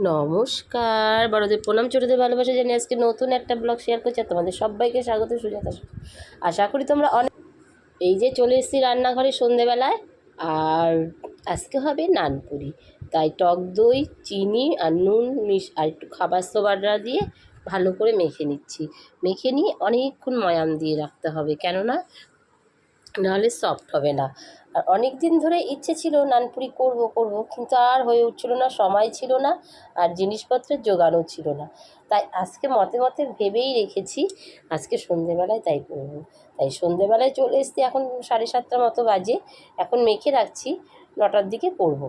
নমস্কার, বড়দের প্রণাম, ছোটদের ভালোবাসা জানিয়ে আজকে নতুন একটা ব্লগ শেয়ার করছি। তোমাদের সবাইকে স্বাগত। সুজাতা, আশা করি তোমরা অনেক। এই যে চলে এসেছি রান্নাঘরে সন্ধেবেলায়, আর আজকে হবে নানপুরি। তাই টক দই, চিনি আর নুন আর একটু খাবার সোডা দিয়ে ভালো করে মেখে নিচ্ছি। মেখে নিয়ে অনেকক্ষণ ময়াম দিয়ে রাখতে হবে, কেননা নাহলে সফট হবে না। আর অনেক দিন ধরে ইচ্ছে ছিল নানপুরি করব করব, কিন্তু আর হয়ে উঠছিল না, সময় ছিল না, আর জিনিসপত্রের জোগাড়ও ছিল না। তাই আজকে মতে মতে ভেবেই রেখেছি আজকে সন্ধেবেলায় তাই করব। তাই সন্ধেবেলায় চলে এসেছি, এখন 7:30 মতো বাজে। এখন মেখে রাখছি, 9টার দিকে করব।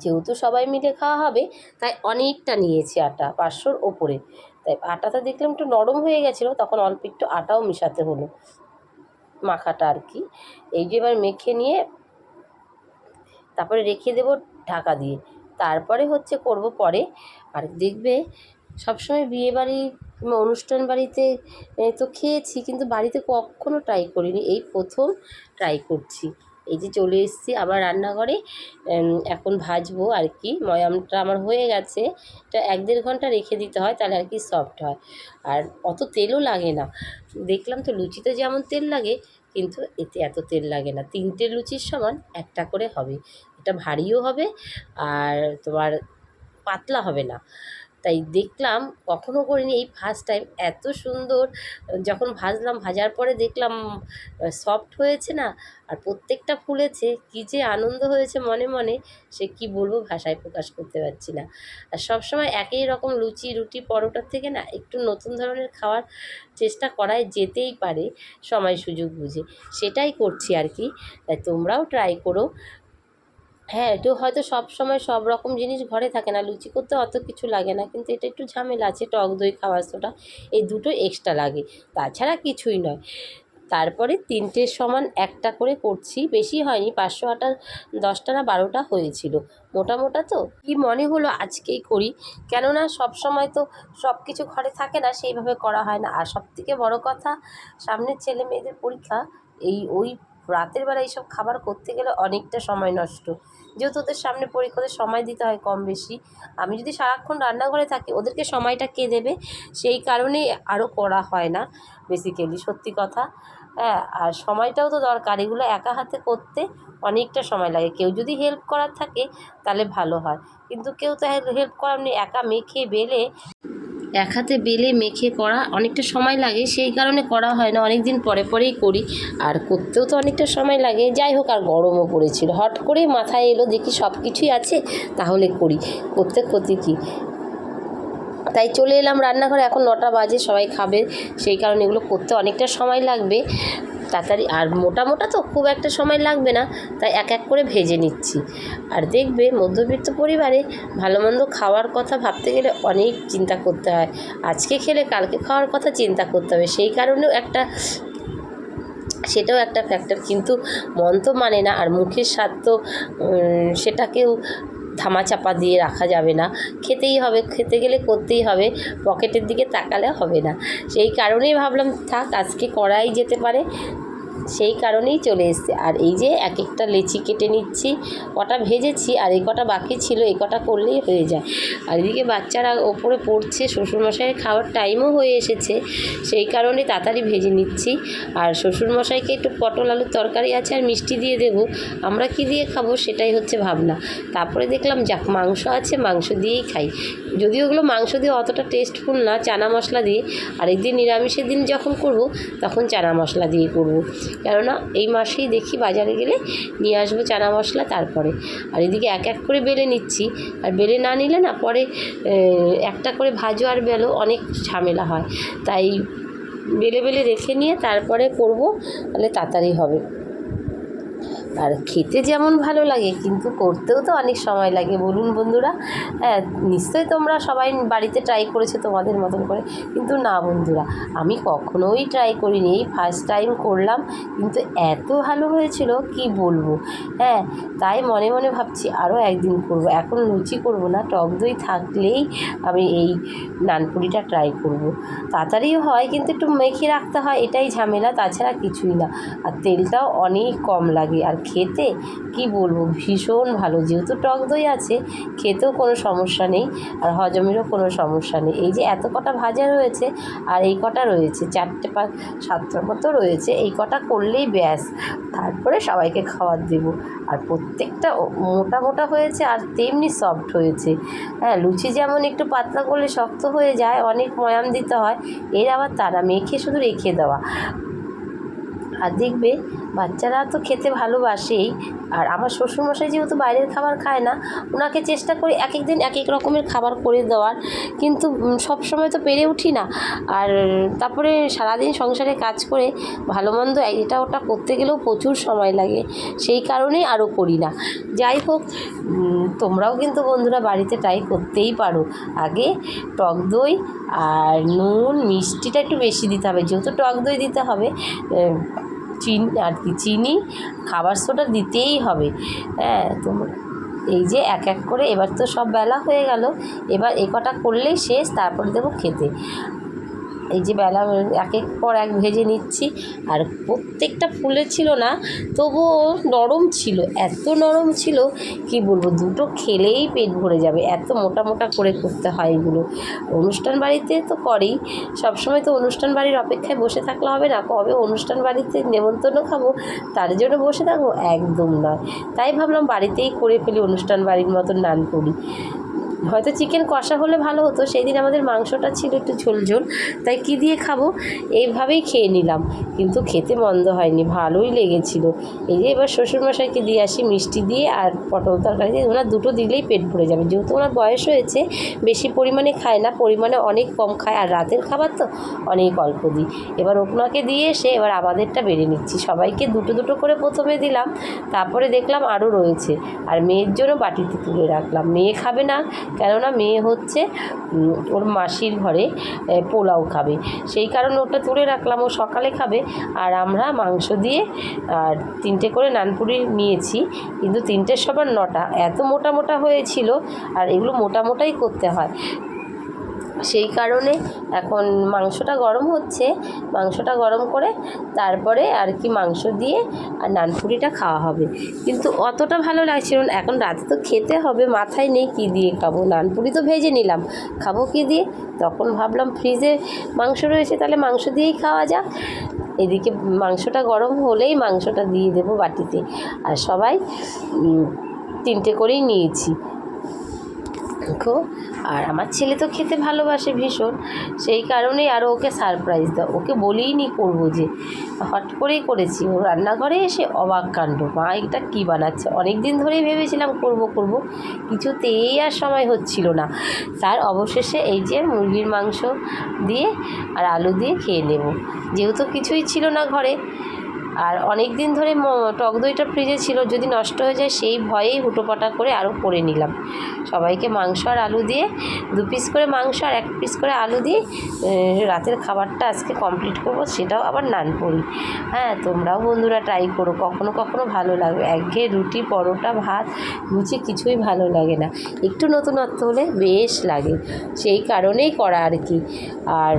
যেহেতু সবাই মিলে খাওয়া হবে, তাই অনেকটা নিয়েছি আটা, 500-র ওপরে। তাই আটাটা দেখলাম একটু নরম হয়ে গেছিলো, তখন অল্প একটু আটাও মিশাতে হলো, মাখাটা আর কি। এই যে এবার মেখে নিয়ে তারপরে রেখে দেব ঢাকা দিয়ে। তারপরে হচ্ছে করব পরে। আর দেখবে সবসময় বিয়েবাড়ি কিংবা অনুষ্ঠান বাড়িতে তো খেয়েছি, কিন্তু বাড়িতে কখনও ট্রাই করিনি, এই প্রথম ট্রাই করছি। এই যে চলে এসেছি আবার রান্নাঘরে, এখন ভাজবো আর কি। ময়ামটা আমার হয়ে গেছে, এটা 1-1.5 ঘন্টা রেখে দিতে হয়, তাহলে আর কি সফট হয়। আর অত তেলও লাগে না। দেখলাম তো লুচিতে যেমন তেল লাগে, কিন্তু এতে এত তেল লাগে না। 3টে লুচির সমান একটা করে হবে। এটা ভারীও হবে, আর তোমার পাতলা হবে না। তাই দেখলাম, কখনো করিনি, এই ফার্স্ট টাইম এত সুন্দর। যখন ভাজলাম, ভাজার পরে দেখলাম সফট হয়েছে না, আর প্রত্যেকটা ফুলেছে। কী যে আনন্দ হয়েছে মনে মনে, সে কি বলবো, ভাষায় প্রকাশ করতে পারছি না। আর সবসময় একই রকম লুচি, রুটি, পরোটার থেকে না একটু নতুন ধরনের খাওয়ার চেষ্টা করাই যেতেই পারে, সময় সুযোগ বুঝে। সেটাই করছি আর কি। তাই তোমরাও ট্রাই করো। হ্যাঁ, একটু হয়তো সব সময় সব রকম জিনিস ঘরে থাকে না, লুচি করতে অত কিছু লাগে না, কিন্তু এটা একটু ঝামেলা আছে। টক দই, খাবার সোডা, এই দুটো এক্সট্রা লাগে, তাছাড়া কিছুই নয়। তারপরে 3টের সমান একটা করে করছি, বেশি হয়নি। 500 আটা 10টা না 12টা হয়েছিল, মোটা মোটা। তো কি মনে হলো আজকেই করি, কেননা সব সময় তো সব কিছু ঘরে থাকে না, সেইভাবে করা হয় না। আর সবথেকে বড় কথা, সামনের ছেলে মেয়েদের পরীক্ষা, ওই রাতের বেলা এইসব খাবার করতে গেলে অনেকটা সময় নষ্ট। যেহেতু ওদের সামনে পরীক্ষা, ওদের সময় দিতে হয় কম বেশি। আমি যদি সারাক্ষণ রান্নাঘরে থাকি, ওদেরকে সময়টা কে দেবে? সেই কারণেই আরও করা হয় না বেসিক্যালি, সত্যি কথা। হ্যাঁ, আর সময়টাও তো দরকার। এগুলো একা হাতে করতে অনেকটা সময় লাগে। কেউ যদি হেল্প করার থাকে তাহলে ভালো হয়, কিন্তু কেউ তো হেল্প করার নেই। একা মেখে বেলে, এক হাতে বেলে মেখে করা অনেকটা সময় লাগে, সেই কারণে করা হয় না। অনেক দিন পরে পরেই করি, আর করতেও তো অনেকটা সময় লাগে। যাই হোক, আর গরমও পড়েছিল, হট করেই মাথায় এলো, দেখি সব কিছুই আছে, তাহলে করি। করতে করতে কি, তাই চলে এলাম রান্নাঘরে। এখন 9টা বাজে, সবাই খাবে, সেই কারণে এগুলো করতে অনেকটা সময় লাগবে তাড়াতাড়ি। আর মোটা মোটা তো খুব একটা সময় লাগবে না, তাই এক এক করে ভেজে নিচ্ছি। আর দেখবে মধ্যবিত্ত পরিবারে ভালো মন্দ খাওয়ার কথা ভাবতে গেলে অনেক চিন্তা করতে হয়। আজকে খেলে কালকে খাওয়ার কথা চিন্তা করতে হবে, সেই কারণেও সেটাও একটা ফ্যাক্টর। কিন্তু মন তো মানে না, আর মুখের স্বাদ তো সেটাকেও ধামাচাপা দিয়ে রাখা যাবে না, খেতেই হবে। খেতে গেলে করতেই হবে, পকেটের দিকে তাকালে হবে না। সেই কারণেই ভাবলাম থাক, আজকে করাই যেতে পারে, সেই কারণেই চলে এসেছে। আর এই যে এক একটা লেচি কেটে নিচ্ছি, কটা ভেজেছি আর এই কটা বাকি ছিল, এই কটা করলেই হয়ে যায়। আর এদিকে বাচ্চারা ওপরে পড়ছে, শ্বশুরমশাইয়ের খাওয়ার টাইমও হয়ে এসেছে, সেই কারণে তাড়াতাড়ি ভেজে নিচ্ছি। আর শ্বশুরমশাইকে একটু পটল আলুর তরকারি আছে আর মিষ্টি দিয়ে দেবো, আমরা কি দিয়ে খাবো সেটাই হচ্ছে ভাবনা। তারপরে দেখলাম যাক, মাংস আছে, মাংস দিয়েই খাই। যদিও ওগুলো মাংস দিয়ে অতটা টেস্টফুল না, চানা মশলা দিয়ে। আর এই দিন নিরামিষের দিন যখন করব, তখন চানা মশলা দিয়ে করব, কেননা এই মাসেই দেখি বাজারে গেলে নিয়ে আসবো চানা মশলা। তারপরে আর এদিকে এক এক করে বেলে নিচ্ছি, আর বেলে না নিলে না পরে একটা করে ভাজো আর বেলো, অনেক ঝামেলা হয়। তাই বেলে বেলে রেখে নিয়ে তারপরে করব, তাহলে তাড়াতাড়ি হবে। আর খেতে যেমন ভালো লাগে, কিন্তু করতেও তো অনেক সময় লাগে, বলুন বন্ধুরা। হ্যাঁ, নিশ্চয়ই তোমরা সবাই বাড়িতে ট্রাই করেছো তোমাদের মতন করে, কিন্তু না বন্ধুরা, আমি কখনোই ট্রাই করিনি, এই ফার্স্ট টাইম করলাম। কিন্তু এত ভালো হয়েছিল কি বলবো। হ্যাঁ, তাই মনে মনে ভাবছি আরও একদিন করব। এখন লুচি করব না, টক দই থাকলেই আমি এই নানপুরিটা ট্রাই করব। তাড়াতাড়িও হয়, কিন্তু একটু মেখে রাখতে হয়, এটাই ঝামেলা, তাছাড়া কিছুই না। আর তেলটাও অনেক কম লাগে, আর খেতে কি বলবো ভীষণ ভালো, যেহেতু টক দই আছে খেতেও কোনো সমস্যা নেই আর হজমেরও কোনো সমস্যা নেই। এই যে এত কটা ভাজা রয়েছে আর এই কটা রয়েছে 4টে 7টার মতো রয়েছে, এই কটা করলেই ব্যাস, তারপরে সবাইকে খাবার দেবো। আর প্রত্যেকটা মোটা মোটা হয়েছে আর তেমনি সফট হয়েছে। হ্যাঁ, লুচি যেমন একটু পাতলা করলে শক্ত হয়ে যায়, অনেক ময়াম দিতে হয়, এর আবার তারা মেখে শুধু রেখে দেওয়া। আর দেখবে বাচ্চারা তো খেতে ভালোবাসেই, আর আমার শ্বশুরমশাই যেহেতু বাইরের খাবার খায় না, ওনাকে চেষ্টা করি এক এক দিন এক এক রকমের খাবার করে দেওয়ার, কিন্তু সব সময় তো পেরে উঠি না। আর তারপরে সারাদিন সংসারে কাজ করে ভালো মন্দ এটা ওটা করতে গেলেও প্রচুর সময় লাগে, সেই কারণেই আরও করি না। যাই হোক, তোমরাও কিন্তু বন্ধুরা বাড়িতে ট্রাই করতেই পারো। আগে টক দই আর নুন মিষ্টিটা একটু বেশি দিতে হবে, যেহেতু টক দই দিতে হবে, চিনি খাবার সোডা দিতেই হবে। হ্যাঁ, তোমরা এই যে এক এক করে এবার তো সব বেলা হয়ে গেল, এবার এ কটা করলেই শেষ, তারপরে দেবো খেতে। এই যে বেলা একের পর এক ভেজে নিচ্ছি, আর প্রত্যেকটা ফুলে ছিল না, তবুও নরম ছিল, এত নরম ছিল কি বলবো, দুটো খেলেই পেট ভরে যাবে, এত মোটা মোটা করে করতে হয় এগুলো। অনুষ্ঠান বাড়িতে তো করেই, সবসময় তো অনুষ্ঠান বাড়ির অপেক্ষায় বসে থাকলে হবে না, কবে অনুষ্ঠান বাড়িতে নেমন্তন্ন খাবো তার জন্য বসে থাকবো, একদম নয়। তাই ভাবলাম বাড়িতেই করে ফেলি, অনুষ্ঠান বাড়ির মতন নান করি। হয়তো চিকেন কষা হলে ভালো হতো, সেই দিন আমাদের মাংসটা ছিল একটু ঝোল ঝোল, তাই কী দিয়ে খাবো এইভাবেই খেয়ে নিলাম, কিন্তু খেতে মন্দ হয়নি, ভালোই লেগেছিল। এই যে এবার শ্বশুরমশাইকে দিয়ে আসি মিষ্টি দিয়ে আর পটল তরকারি দিয়ে, ওনার দুটো দিলেই পেট ভরে যাবে, যেহেতু ওনার বয়স হয়েছে, বেশি পরিমাণে খায় না, পরিমাণে অনেক কম খায়, আর রাতের খাবার তো অনেক অল্প দিই। এবার ওনাকে দিয়ে এসে এবার আমাদেরটা বেড়ে নিচ্ছি, সবাইকে দুটো দুটো করে প্রথমে দিলাম, তারপরে দেখলাম আরও রয়েছে, আর মেয়ের জন্য বাটিতে তুলে রাখলাম। মেয়ে খাবে না, কেননা মেয়ে হচ্ছে ওর মাসির ঘরে পোলাও খাবে, সেই কারণে ওটা তুলে রাখলাম, ও সকালে খাবে। আর আমরা মাংস দিয়ে আর 3টে করে নানপুরি নিয়েছি, কিন্তু 3টের সবার 9টা, এত মোটা মোটা হয়েছিল, আর এগুলো মোটা মোটাই করতে হয়, সেই কারণে এখন মাংসটা গরম হচ্ছে, মাংসটা গরম করে তারপরে আর কি মাংস দিয়ে আর নানপুরিটা খাওয়া হবে। কিন্তু অতটা ভালো লাগছিল না, এখন রাতে তো খেতে হবে, মাথায় নেই কী দিয়ে খাবো, নানপুরি তো ভেজে নিলাম, খাবো কী দিয়ে, তখন ভাবলাম ফ্রিজে মাংস রয়েছে, তাহলে মাংস দিয়েই খাওয়া যাক। এদিকে মাংসটা গরম হলেই মাংসটা দিয়ে দেবো বাটিতে, আর সবাই 3টে করেই নিয়েছি। দেখো, আর আমার ছেলে তো খেতে ভালোবাসে ভীষণ, সেই কারণেই আরও ওকে সারপ্রাইজ দাও, ওকে বলেই নি করবো, যে হট করেই করেছি। ও রান্নাঘরে এসে অবাক কাণ্ড, মা এটা কী বানাচ্ছে, অনেক দিন ধরেই ভেবেছিলাম করব, কিছুতেই আর সময় হচ্ছিল না, তার অবশেষে এই যে মুরগির মাংস দিয়ে আর আলু দিয়ে খেয়ে নেব, যেহেতু কিছুই ছিল না ঘরে, আর অনেক দিন ধরে টক দইটা ফ্রিজে ছিল, যদি নষ্ট হয়ে যায় সেই ভয়েই হুটোপাটা করে আরও করে নিলাম। সবাইকে মাংস আর আলু দিয়ে 2 পিস করে মাংস আর 1 পিস করে আলু দিয়ে রাতের খাবারটা আজকে কমপ্লিট করব, সেটাও আবার নানপুরি। হ্যাঁ, তোমরাও বন্ধুরা ট্রাই করো, কখনো কখনো ভালো লাগবে, একঘেয়ে রুটি পরোটা ভাত লুচি কিছুই ভালো লাগে না, একটু নতুনত্ব হলে বেশ লাগে, সেই কারণেই করা আর কি। আর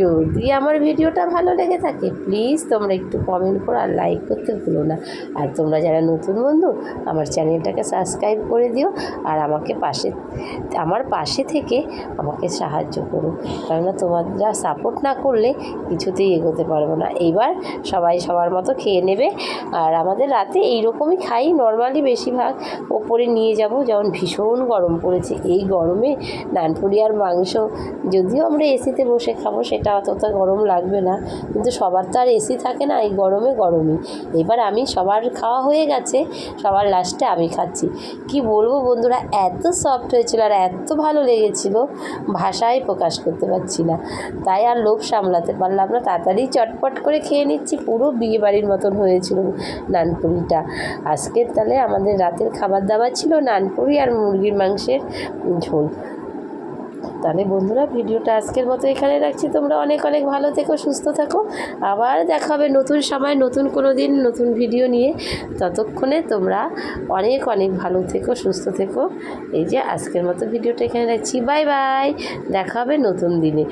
যদি আমার ভিডিওটা ভালো লেগে থাকে প্লিজ তোমরা একটু কমেন্ট করো আর লাইক করতে ভুলো না, আর তোমরা যারা নতুন বন্ধু আমার চ্যানেলটাকে সাবস্ক্রাইব করে দিও, আর আমার পাশে থেকে আমাকে সাহায্য করো, কেননা তোমরা সাপোর্ট না করলে কিছুতেই এগোতে পারবো না। এইবার সবাই সবার মতো খেয়ে নেবে, আর আমাদের রাতে এইরকমই খাই নর্মালি, বেশিরভাগ ওপরে নিয়ে যাব, যেমন ভীষণ গরম পড়েছে, এই গরমে নানপুরি আর মাংস, যদিও আমরা এসিতে বসে খাবো সেটা অতটা গরম লাগবে না, কিন্তু সবার তো আর এসি থাকে না, এই গরমই। এবার আমি সবার খাওয়া হয়ে গেছে, সবার লাস্টে আমি খাচ্ছি। কি বলবো বন্ধুরা, এত সফট হয়েছিল আর এত ভালো লেগেছিল, ভাষায় প্রকাশ করতে পারছি না, তাই আর লোভ সামলাতে পারলাম না, তাড়াতাড়ি চটপট করে খেয়ে নিচ্ছি, পুরো বিয়ে বাড়ির মতন হয়েছিল নানপুরিটা। আজকের তাহলে আমাদের রাতের খাবার দাবার ছিল নানপুরি আর মুরগির মাংসের ঝোল। তাহলে বন্ধুরা ভিডিওটা আজকের মতো এখানে রাখছি, তোমরা অনেক অনেক ভালো থেকো, সুস্থ থাকো, আবার দেখা হবে নতুন সময় নতুন কোনো দিন নতুন ভিডিও নিয়ে, ততক্ষণে তোমরা অনেক অনেক ভালো থেকো, সুস্থ থেকো। এই যে আজকের মতো ভিডিওটা এখানে রাখছি, বাই বাই, দেখা হবে নতুন দিনে।